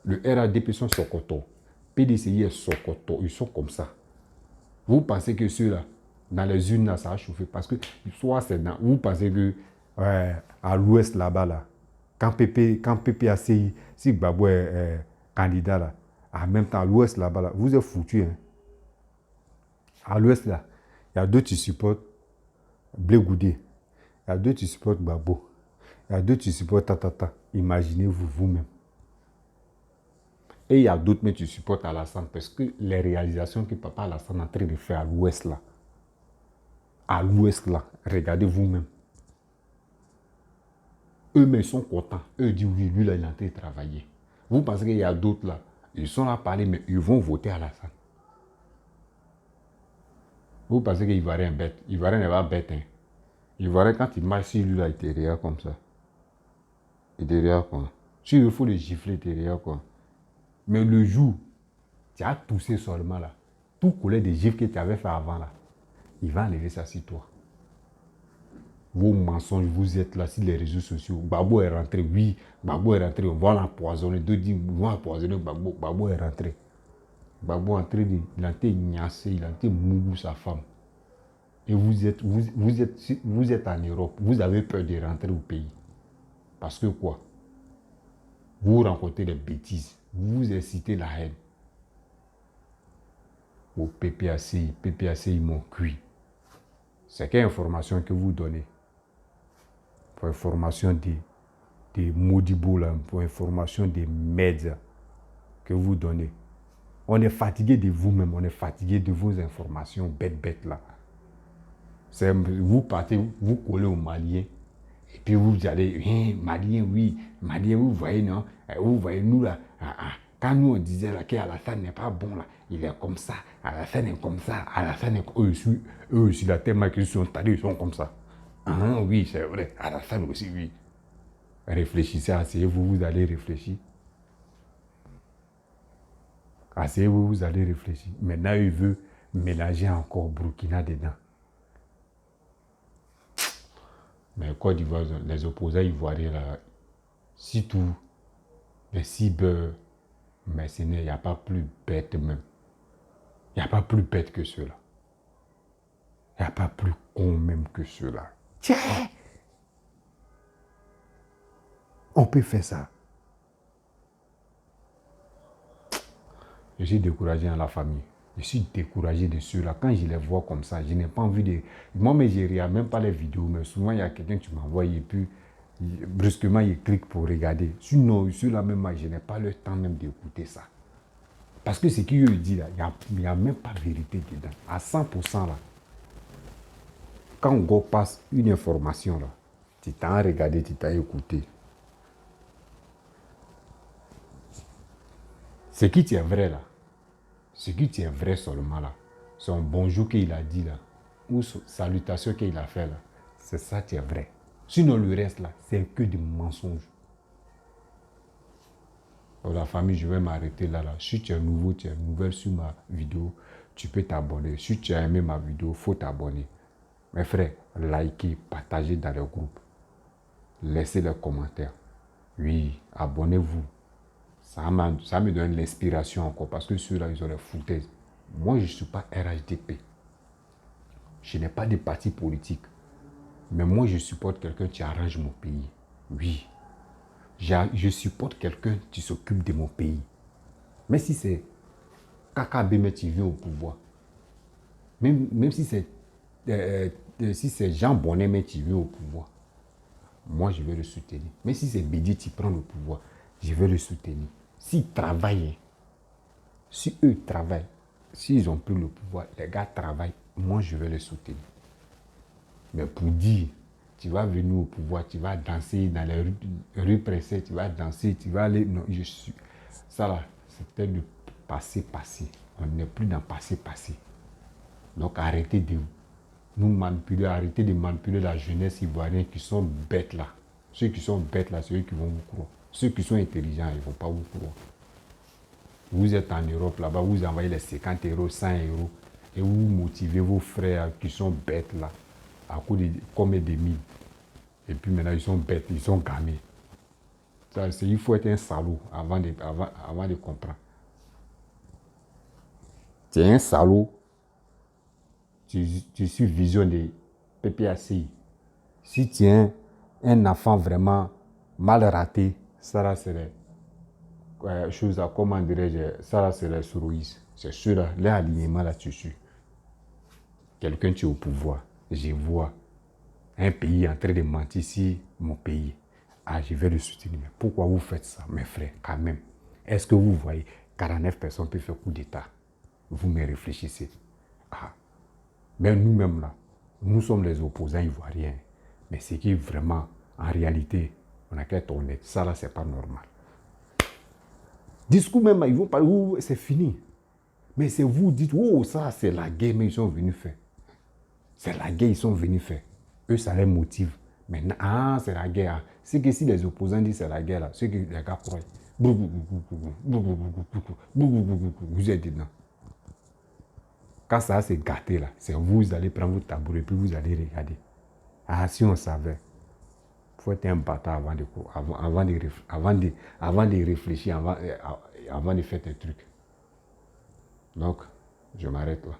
Le RADP sont Sokoto. PDCI est Sokoto. Ils sont comme ça. Vous pensez que ceux-là, dans les urnes, là, ça a chauffé. Parce que, soit c'est dans. Vous pensez que, à l'ouest là-bas, là, quand PPACI, si Gbagbo est candidat, là, en même temps, à l'ouest là-bas, là, vous êtes foutus. Hein. À l'ouest, là, il y a deux qui supportent Blé Goudé. Il y a deux qui supportent Gbagbo. Il y a deux qui supportent Tatata. Imaginez-vous vous-même. Et il y a d'autres, mais tu supportes Alassane parce que les réalisations que papa Alassane est en train de faire à l'ouest là, regardez vous-même. Eux-mêmes sont contents. Eux disent oui, lui là, il est en train de travailler. Vous pensez qu'il y a d'autres là, ils sont là à parler, mais ils vont voter Alassane. Vous pensez qu'il va rien bête. Il va rien n'est pas bête. Hein. Il va rien quand il marche sur lui là, il te regarde comme ça. Il te regarde quoi. Si il faut le gifler, il te regarde quoi. Mais le jour, tu as toussé seulement là, tout collègue de gifles que tu avais fait avant là, il va enlever ça sur toi. Vos mensonges, vous êtes là sur les réseaux sociaux. Gbagbo est rentré, oui, Gbagbo est rentré, on va l'empoisonner. Deux disent, on va empoisonner Gbagbo. Gbagbo est rentré. Gbagbo est entré, il a été ignassé, il a été mougou sa femme. Et vous êtes en Europe, vous avez peur de rentrer au pays. Parce que quoi? Vous rencontrez des bêtises. Vous incitez la haine. Au PPACI, ils m'ont cuit. C'est quelle information que vous donnez? Pour information des maudits là, pour information des médias que vous donnez. On est fatigué de vous-même, on est fatigué de vos informations bêtes là. Vous partez, vous collez aux Maliens. Et puis vous allez, Malien, oui, Malien, vous voyez, non? Vous voyez, nous là, quand nous on disait là qu'Alassane n'est pas bon là, il est comme ça, Alassane est comme ça, Alassane est comme ça. Eux aussi, là, tellement qu'ils sont allés, ils sont comme ça. Oui, c'est vrai, Alassane aussi, oui. Réfléchissez, asseyez-vous, vous allez réfléchir. Asseyez-vous, vous allez réfléchir. Maintenant, il veut mélanger encore Burkina dedans. Mais Côte d'Ivoire, les opposants ivoiriens, là, si tout, les cyber, mercenaires, il n'y a pas plus bête même. Il n'y a pas plus bête que ceux-là. Il n'y a pas plus con même que ceux-là. Tiens! On peut faire ça. Je suis découragé dans la famille. Je suis découragé de ceux-là. Quand je les vois comme ça, je n'ai pas envie de... Moi, mais je ne regarde même pas les vidéos. Mais souvent, il y a quelqu'un qui m'envoie et puis brusquement, il clique pour regarder. Sinon, ceux-là même, je n'ai pas le temps même d'écouter ça. Parce que ce qu'il dit là, il n'y a même pas de vérité dedans. À 100% là. Quand on passe une information là, tu t'as regardé, tu t'as écouté. Ce qui tient vrai là, ce qui tient vrai seulement là, c'est un bonjour qu'il a dit là, ou salutation qu'il a fait là, c'est ça qui est vrai. Sinon le reste là, c'est que des mensonges. Pour la famille, je vais m'arrêter là. Si tu es nouveau, tu es nouvelle sur ma vidéo, tu peux t'abonner. Si tu as aimé ma vidéo, il faut t'abonner. Mes frères, likez, partagez dans le groupe. Laissez les commentaires. Oui, abonnez-vous. Ça me donne l'inspiration encore parce que ceux-là, ils ont les foutaises. Moi, je ne suis pas RHDP. Je n'ai pas de parti politique. Mais moi, je supporte quelqu'un qui arrange mon pays. Oui. Je supporte quelqu'un qui s'occupe de mon pays. Mais si c'est KKB qui vient au pouvoir, même si c'est Jean Bonnet qui vient au pouvoir, moi, je vais le soutenir. Mais si c'est Bédié qui prend le pouvoir, je vais le soutenir. S'ils travaillent, si eux travaillent, s'ils ont pris le pouvoir, les gars travaillent, moi, je vais le soutenir. Mais pour dire, tu vas venir au pouvoir, tu vas danser dans les rues pressées, tu vas danser, tu vas aller... Non, je suis... Ça là, c'était le passé. On n'est plus dans passé. Donc arrêtez de nous manipuler, arrêtez de manipuler la jeunesse ivoirienne qui sont bêtes là. Ceux qui sont bêtes là, c'est eux qui vont vous croire. Ceux qui sont intelligents, ils ne vont pas vous croire. Vous êtes en Europe là-bas, vous envoyez les 50 euros, 100 euros et vous motivez vos frères qui sont bêtes là, à coup de combien de mille. Et puis maintenant, ils sont bêtes, ils sont gamés. Il faut être un salaud avant de comprendre. Tu es un salaud, tu suis vision de PPACI. Si tu es un enfant vraiment mal raté, ça là c'est chose à comment dirais-je, ça là c'est les sourouistes. C'est sûr là, l'alignement là tu suis. Quelqu'un qui est au pouvoir, je vois un pays en train de mentir si mon pays. Ah, je vais le soutenir. Mais pourquoi vous faites ça, mes frères, quand même? Est-ce que vous voyez 49 personnes peuvent faire coup d'État? Vous me réfléchissez. Ah, mais nous-mêmes là, nous sommes les opposants ivoiriens. Mais c'est qui vraiment, en réalité, on a qu'à être honnête. Ça là, c'est pas normal. Discours même, ils vont parler, oh, c'est fini. Mais c'est vous dites, oh, ça c'est la guerre, mais ils sont venus faire. C'est la guerre, ils sont venus faire. Eux, ça les motive. Maintenant, ah, c'est la guerre. C'est que si les opposants disent c'est la guerre, là, c'est que les gars croient. Vous êtes dedans. Quand ça s'est gâté, là, c'est vous allez prendre votre tabouret et puis vous allez regarder. Ah, si on savait. Il faut être un bâtard avant de réfléchir, avant de faire des trucs. Donc, je m'arrête là.